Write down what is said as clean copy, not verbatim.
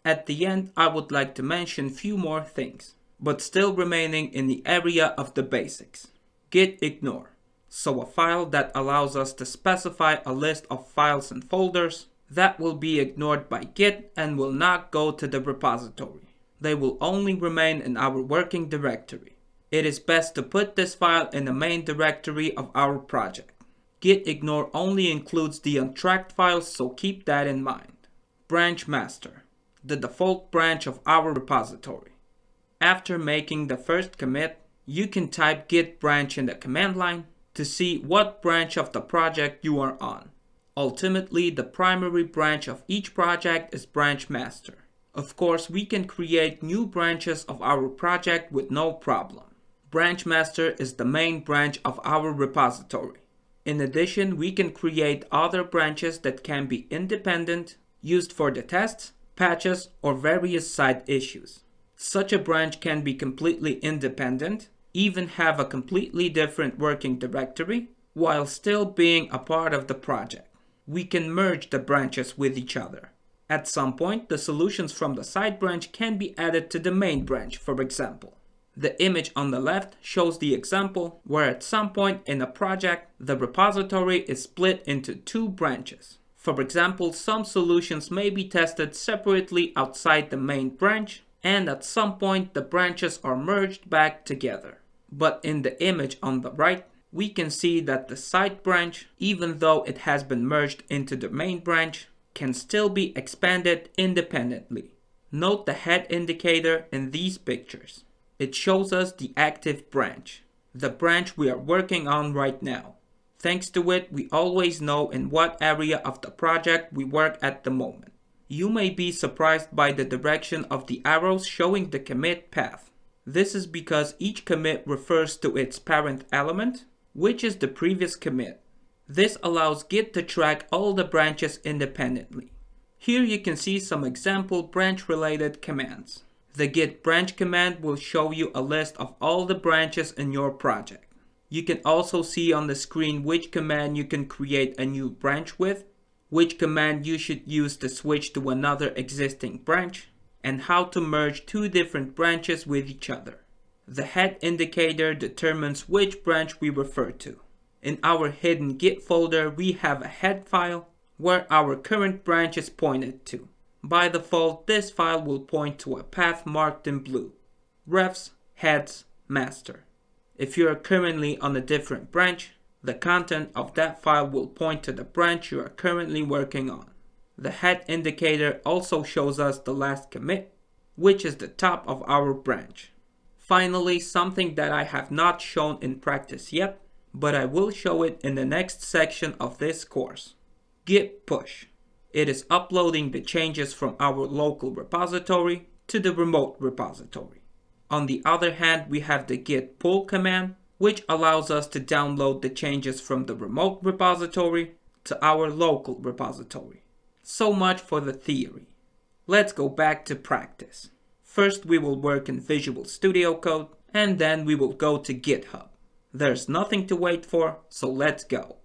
At the end, I would like to mention few more things, but still remaining in the area of the basics. Git ignore. So a file that allows us to specify a list of files and folders that will be ignored by Git and will not go to the repository. They will only remain in our working directory. It is best to put this file in the main directory of our project. Git ignore only includes the untracked files, so keep that in mind. Branch master, the default branch of our repository. After making the first commit, you can type git branch in the command line to see what branch of the project you are on. Ultimately, the primary branch of each project is branch master. Of course, we can create new branches of our project with no problem. Branch master is the main branch of our repository. In addition, we can create other branches that can be independent, used for the tests, patches, or various side issues. Such a branch can be completely independent, even have a completely different working directory, while still being a part of the project. We can merge the branches with each other. At some point, the solutions from the side branch can be added to the main branch, for example. The image on the left shows the example where at some point in a project, the repository is split into two branches. For example, some solutions may be tested separately outside the main branch, and at some point the branches are merged back together. But in the image on the right, we can see that the side branch, even though it has been merged into the main branch, can still be expanded independently. Note the head indicator in these pictures. It shows us the active branch, the branch we are working on right now. Thanks to it, we always know in what area of the project we work at the moment. You may be surprised by the direction of the arrows showing the commit path. This is because each commit refers to its parent element, which is the previous commit. This allows Git to track all the branches independently. Here you can see some example branch-related commands. The git branch command will show you a list of all the branches in your project. You can also see on the screen which command you can create a new branch with, which command you should use to switch to another existing branch, and how to merge two different branches with each other. The head indicator determines which branch we refer to. In our hidden Git folder, we have a head file where our current branch is pointed to. By default, this file will point to a path marked in blue. Refs, heads, master. If you are currently on a different branch, the content of that file will point to the branch you are currently working on. The head indicator also shows us the last commit, which is the top of our branch. Finally, something that I have not shown in practice yet, but I will show it in the next section of this course. Git push. It is uploading the changes from our local repository to the remote repository. On the other hand, we have the git pull command, which allows us to download the changes from the remote repository to our local repository. So much for the theory. Let's go back to practice. First, we will work in Visual Studio Code, and then we will go to GitHub. There's nothing to wait for, so let's go.